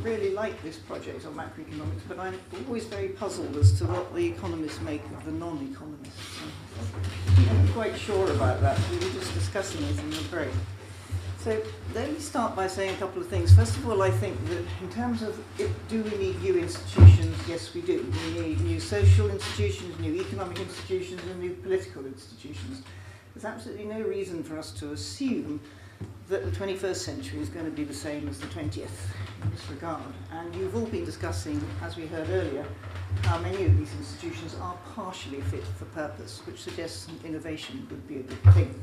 really like this project on macroeconomics, but I'm always very puzzled as to what the economists make of the non-economists. I'm not quite sure about that. We were just discussing it in the break. So let me start by saying a couple of things. First of all, I think that in terms of do we need new institutions? Yes, we do. We need new social institutions, new economic institutions, and new political institutions. There's absolutely no reason for us to assume that the 21st century is going to be the same as the 20th in this regard. And you've all been discussing, as we heard earlier, how many of these institutions are partially fit for purpose, which suggests some innovation would be a good thing.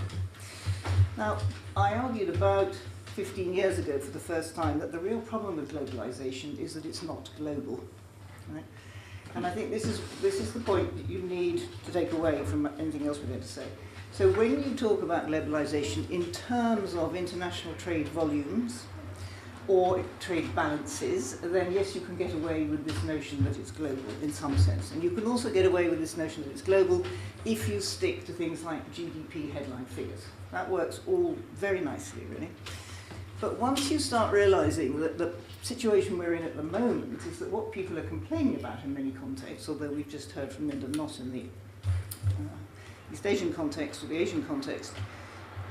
Now, I argued about 15 years ago for the first time that the real problem with globalization is that it's not global. Right? And I think this is the point that you need to take away from anything else we're going to say. So when you talk about globalization in terms of international trade volumes or trade balances, then yes, you can get away with this notion that it's global in some sense. And you can also get away with this notion that it's global if you stick to things like GDP headline figures. That works all very nicely, really. But once you start realizing that the situation we're in at the moment is that what people are complaining about in many contexts, although we've just heard from Linda not in the East Asian context or the Asian context,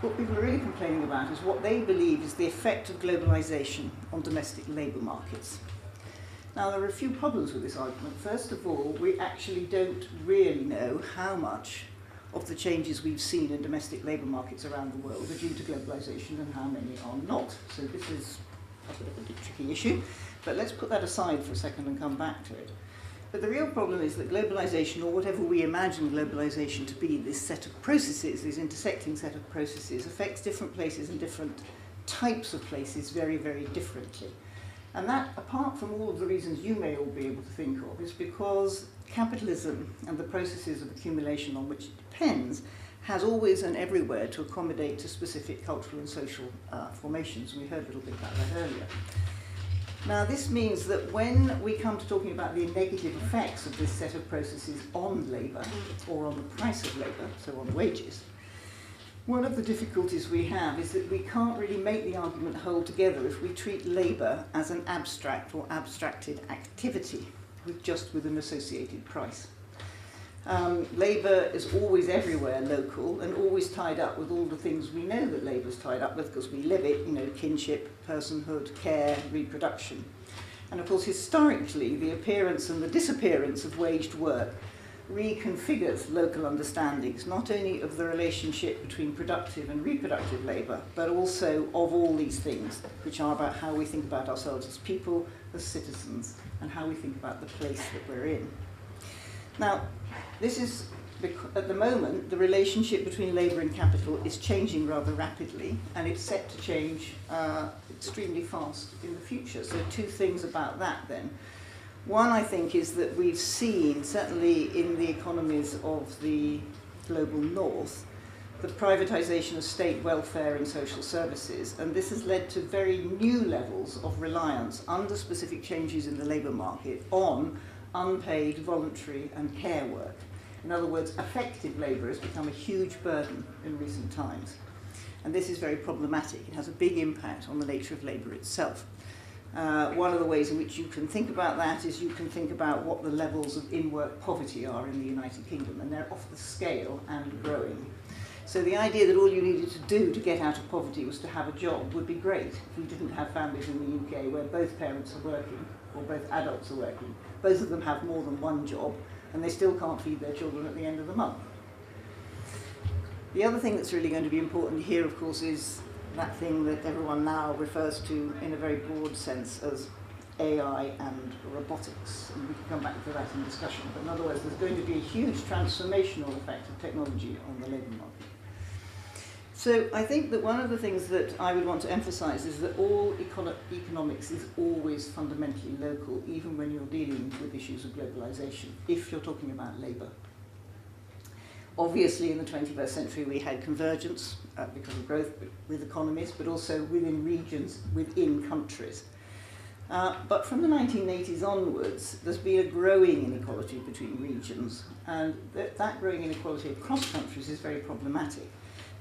what people are really complaining about is what they believe is the effect of globalization on domestic labour markets. Now, there are a few problems with this argument. First of all, we actually don't really know how much of the changes we've seen in domestic labour markets around the world are due to globalization and how many are not. So this is a bit of a tricky issue, but let's put that aside for a second and come back to it. But the real problem is that globalization, or whatever we imagine globalization to be, this set of processes, this intersecting set of processes, affects different places and different types of places very, very differently. And that, apart from all of the reasons you may all be able to think of, is because capitalism and the processes of accumulation on which it depends has always and everywhere to accommodate to specific cultural and social formations. We heard a little bit about that earlier. Now, this means that when we come to talking about the negative effects of this set of processes on labour, or on the price of labour, so on wages, one of the difficulties we have is that we can't really make the argument hold together if we treat labour as an abstract or abstracted activity with an associated price. Labour is always everywhere local and always tied up with all the things we know that labour is tied up with because we live it, kinship, personhood, care, reproduction. And of course, historically, the appearance and the disappearance of waged work reconfigures local understandings, not only of the relationship between productive and reproductive labour, but also of all these things, which are about how we think about ourselves as people, as citizens, and how we think about the place that we're in. Now, this is, at the moment, the relationship between labour and capital is changing rather rapidly, and it's set to change extremely fast in the future. So two things about that then. One, I think, is that we've seen, certainly in the economies of the global north, the privatization of state welfare and social services, and this has led to very new levels of reliance under specific changes in the labour market on unpaid, voluntary and care work. In other words, effective labour has become a huge burden in recent times. And this is very problematic. It has a big impact on the nature of labour itself. One of the ways in which you can think about that is you can think about what the levels of in-work poverty are in the United Kingdom, and they're off the scale and growing. So the idea that all you needed to do to get out of poverty was to have a job would be great if we didn't have families in the UK where both parents are working, or both adults are working. Both of them have more than one job, and they still can't feed their children at the end of the month. The other thing that's really going to be important here, of course, is that thing that everyone now refers to in a very broad sense as AI and robotics. And we can come back to that in discussion. But in other words, there's going to be a huge transformational effect of technology on the labour market. So I think that one of the things that I would want to emphasize is that all economics is always fundamentally local, even when you're dealing with issues of globalization, if you're talking about labour. Obviously, in the 21st century, we had convergence because of growth with economies, but also within regions, within countries. But from the 1980s onwards, there's been a growing inequality between regions, and that growing inequality across countries is very problematic.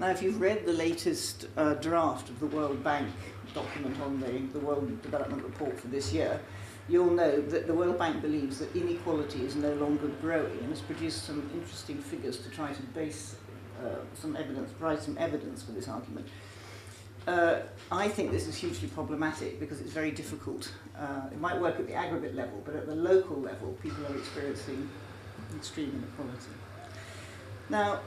Now, if you've read the latest draft of the World Bank document on the World Development Report for this year, you'll know that the World Bank believes that inequality is no longer growing and has produced some interesting figures to try to base provide some evidence for this argument. I think this is hugely problematic because it's very difficult. It might work at the aggregate level, but at the local level, people are experiencing extreme inequality. Now,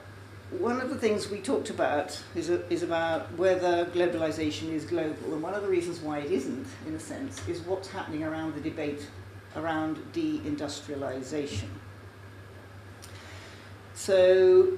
one of the things we talked about is about whether globalization is global, and one of the reasons why it isn't, in a sense, is what's happening around the debate around deindustrialization. So,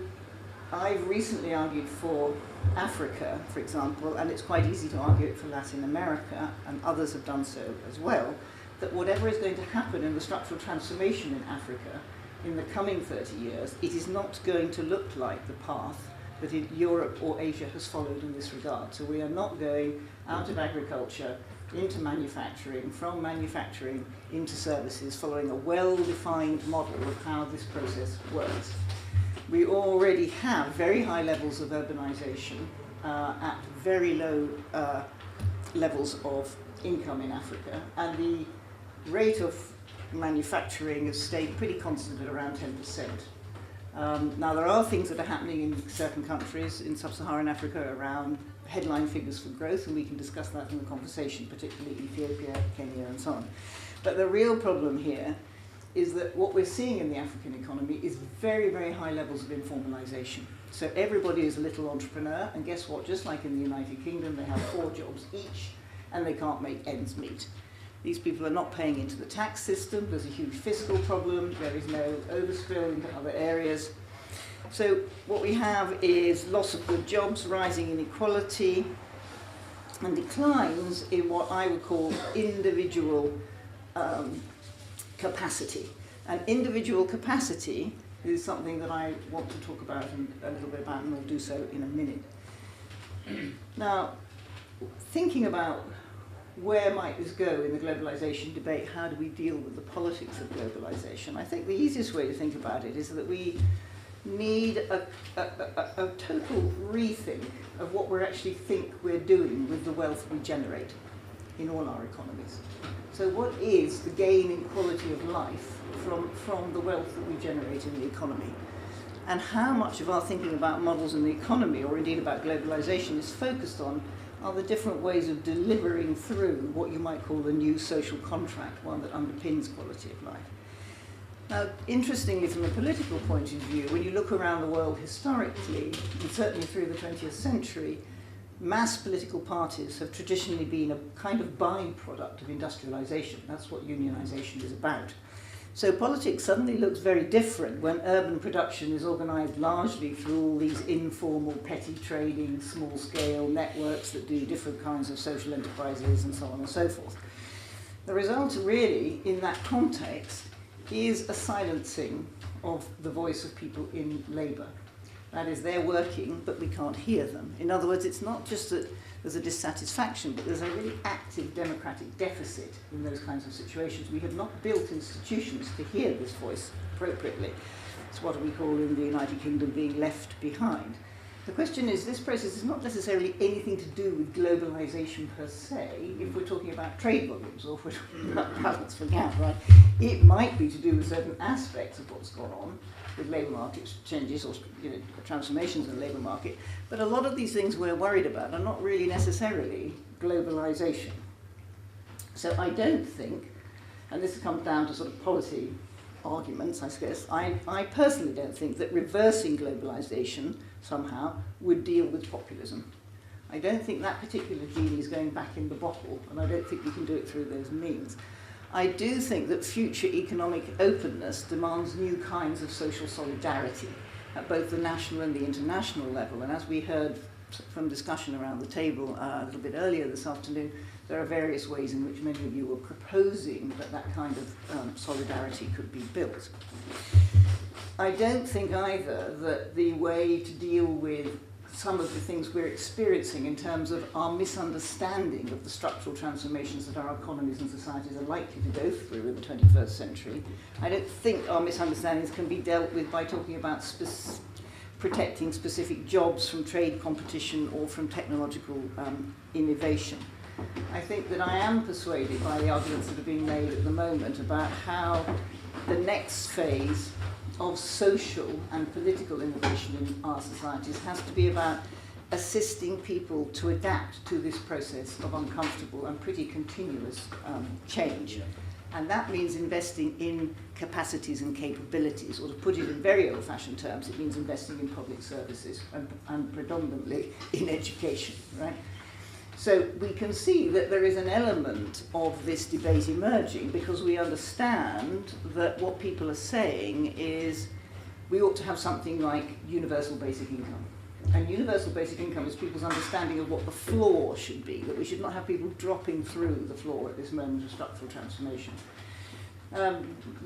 I've recently argued for Africa, for example, and it's quite easy to argue it for Latin America, and others have done so as well, that whatever is going to happen in the structural transformation in Africa in the coming 30 years, it is not going to look like the path that Europe or Asia has followed in this regard. So we are not going out of agriculture into manufacturing, from manufacturing into services, following a well-defined model of how this process works. We already have very high levels of urbanization at very low levels of income in Africa, and the rate of manufacturing has stayed pretty constant at around 10%. Now, there are things that are happening in certain countries in sub-Saharan Africa around headline figures for growth, and we can discuss that in the conversation, particularly Ethiopia, Kenya, and so on. But the real problem here is that what we're seeing in the African economy is very, very high levels of informalization. So everybody is a little entrepreneur, and guess what? Just like in the United Kingdom, they have 4 jobs each, and they can't make ends meet. These people are not paying into the tax system, there's a huge fiscal problem, there is no overspill into other areas. So what we have is loss of good jobs, rising inequality, and declines in what I would call individual capacity. And individual capacity is something that I want to talk about a little bit about, and we'll do so in a minute. Now, thinking about where might this go in the globalization debate, how do we deal with the politics of globalization? I think the easiest way to think about it is that we need a total rethink of what we actually think we're doing with the wealth we generate in all our economies. So what is the gain in quality of life from the wealth that we generate in the economy? And how much of our thinking about models in the economy, or indeed about globalization, is focused on are the different ways of delivering through what you might call the new social contract, one that underpins quality of life. Now, interestingly, from a political point of view, when you look around the world historically, and certainly through the 20th century, mass political parties have traditionally been a kind of byproduct of industrialization. That's what unionization is about. So politics suddenly looks very different when urban production is organized largely through all these informal, petty trading, small-scale networks that do different kinds of social enterprises and so on and so forth. The result really, in that context, is a silencing of the voice of people in labour. That is, they're working, but we can't hear them. In other words, it's not just that there's a dissatisfaction, but there's a really active democratic deficit in those kinds of situations. We have not built institutions to hear this voice appropriately. It's what we call in the United Kingdom being left behind. The question is, this process is not necessarily anything to do with globalization per se, if we're talking about trade volumes, or if we're talking about balance for gap, right? It might be to do with certain aspects of what's gone on with labour market changes or transformations in the labour market, but a lot of these things we're worried about are not really necessarily globalization. So I don't think, and this comes down to sort of policy arguments, I guess, I personally don't think that reversing globalization somehow would deal with populism. I don't think that particular gene is going back in the bottle, and I don't think we can do it through those means. I do think that future economic openness demands new kinds of social solidarity at both the national and the international level. And as we heard from discussion around the table a little bit earlier this afternoon, there are various ways in which many of you were proposing that that kind of solidarity could be built. I don't think either that the way to deal with some of the things we're experiencing in terms of our misunderstanding of the structural transformations that our economies and societies are likely to go through in the 21st century, I don't think our misunderstandings can be dealt with by talking about protecting specific jobs from trade competition or from technological innovation. I think that I am persuaded by the arguments that are being made at the moment about how the next phase of social and political innovation in our societies has to be about assisting people to adapt to this process of uncomfortable and pretty continuous change. And that means investing in capacities and capabilities, or to put it in very old-fashioned terms, it means investing in public services and predominantly in education, right? So we can see that there is an element of this debate emerging because we understand that what people are saying is we ought to have something like universal basic income. And universal basic income is people's understanding of what the floor should be, that we should not have people dropping through the floor at this moment of structural transformation.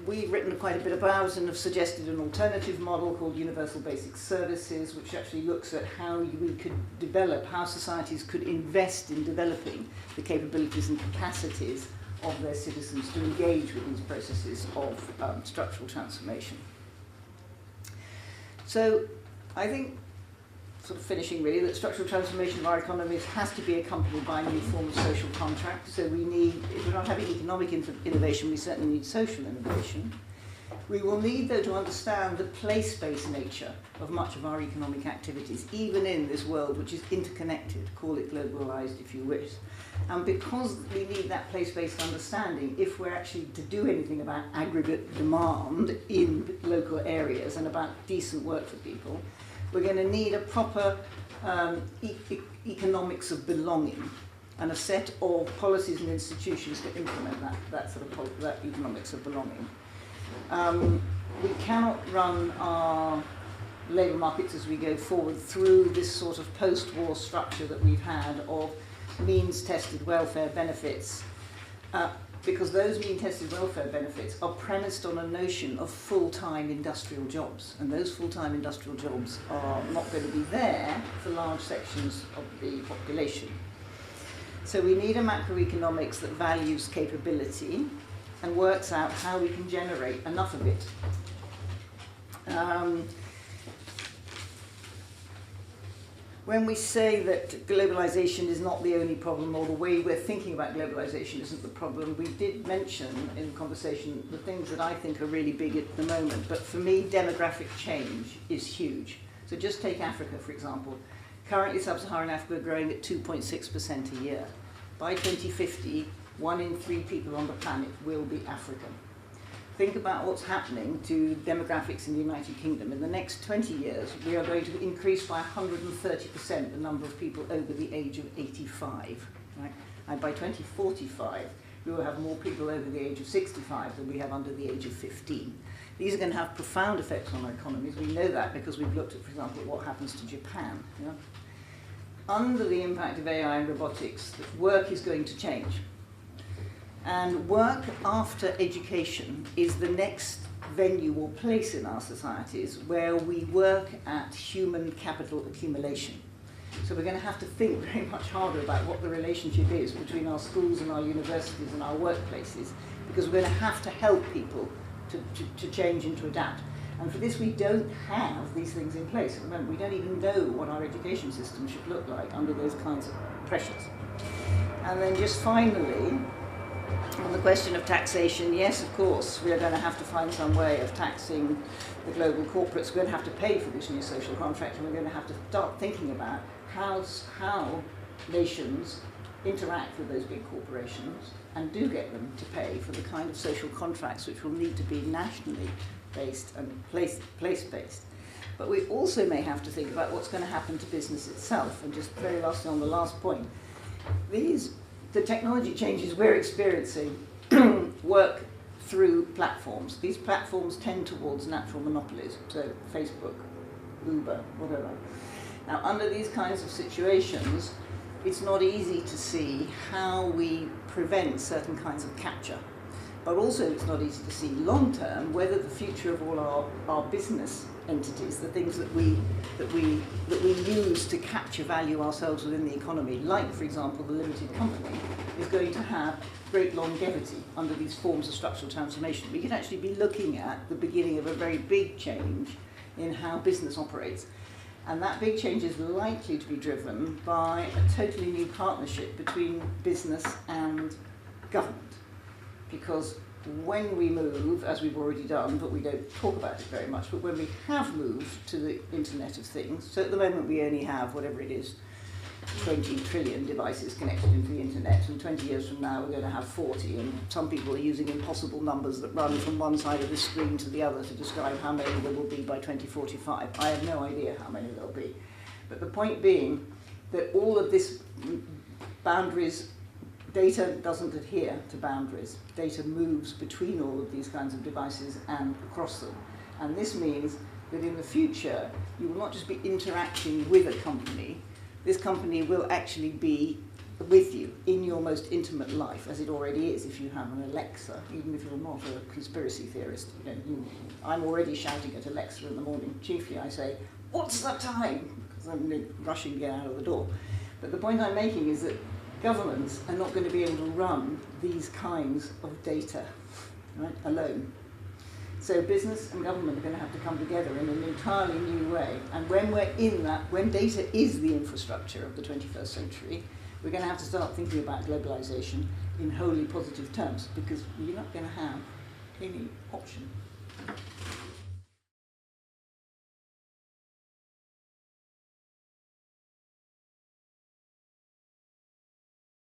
We've written quite a bit about and have suggested an alternative model called universal basic services, which actually looks at how we could develop, how societies could invest in developing the capabilities and capacities of their citizens to engage with these processes of structural transformation. So I think, sort of finishing really, that structural transformation of our economies has to be accompanied by a new form of social contract. So we need, if we're not having economic innovation, we certainly need social innovation. We will need, though, to understand the place-based nature of much of our economic activities, even in this world which is interconnected, call it globalized if you wish. And because we need that place-based understanding, if we're actually to do anything about aggregate demand in local areas and about decent work for people, we're going to need a proper economics of belonging and a set of policies and institutions to implement that sort of that economics of belonging. We cannot run our labour markets as we go forward through this sort of post-war structure that we've had of means-tested welfare benefits, because those mean-tested welfare benefits are premised on a notion of full-time industrial jobs, and those full-time industrial jobs are not going to be there for large sections of the population. So we need a macroeconomics that values capability and works out how we can generate enough of it. When we say that globalization is not the only problem, or the way we're thinking about globalization isn't the problem, we did mention in the conversation the things that I think are really big at the moment. But for me, demographic change is huge. So just take Africa, for example. Currently, sub-Saharan Africa growing at 2.6% a year. By 2050, 1 in 3 people on the planet will be African. Think about what's happening to demographics in the United Kingdom. In the next 20 years, we are going to increase by 130% the number of people over the age of 85. Right? And by 2045, we will have more people over the age of 65 than we have under the age of 15. These are going to have profound effects on our economies. We know that because we've looked at, for example, what happens to Japan. Yeah? Under the impact of AI and robotics, work is going to change. And work after education is the next venue or place in our societies where we work at human capital accumulation. So we're going to have to think very much harder about what the relationship is between our schools and our universities and our workplaces, because we're going to have to help people to change and to adapt. And for this, we don't have these things in place. Remember, we don't even know what our education system should look like under those kinds of pressures. And then just finally, on the question of taxation, yes, of course, we are going to have to find some way of taxing the global corporates. We're going to have to pay for this new social contract, and we're going to have to start thinking about how nations interact with those big corporations and do get them to pay for the kind of social contracts which will need to be nationally based and place-based. But we also may have to think about what's going to happen to business itself. And just very lastly on the last point, the technology changes we're experiencing work through platforms. These platforms tend towards natural monopolies, so Facebook, Uber, whatever. Now, under these kinds of situations, it's not easy to see how we prevent certain kinds of capture. But also it's not easy to see long-term whether the future of all our business entities, the things that we use to capture value ourselves within the economy, like, for example, the limited company, is going to have great longevity under these forms of structural transformation. We could actually be looking at the beginning of a very big change in how business operates. And that big change is likely to be driven by a totally new partnership between business and government. Because when we move, as we've already done, but we don't talk about it very much, but when we have moved to the Internet of Things, so at the moment we only have, whatever it is, 20 trillion devices connected into the internet, and 20 years from now we're going to have 40, and some people are using impossible numbers that run from one side of the screen to the other to describe how many there will be by 2045. I have no idea how many there'll be. But the point being that all of this boundaries, data doesn't adhere to boundaries. Data moves between all of these kinds of devices and across them. And this means that in the future, you will not just be interacting with a company, this company will actually be with you in your most intimate life, as it already is if you have an Alexa, even if you're not a conspiracy theorist. I'm already shouting at Alexa in the morning. Chiefly I say, "What's the time?" because I'm rushing to get out of the door. But the point I'm making is that governments are not going to be able to run these kinds of data, right, alone. So business and government are going to have to come together in an entirely new way. And when we're in that, when data is the infrastructure of the 21st century, we're going to have to start thinking about globalization in wholly positive terms, because you're not going to have any option.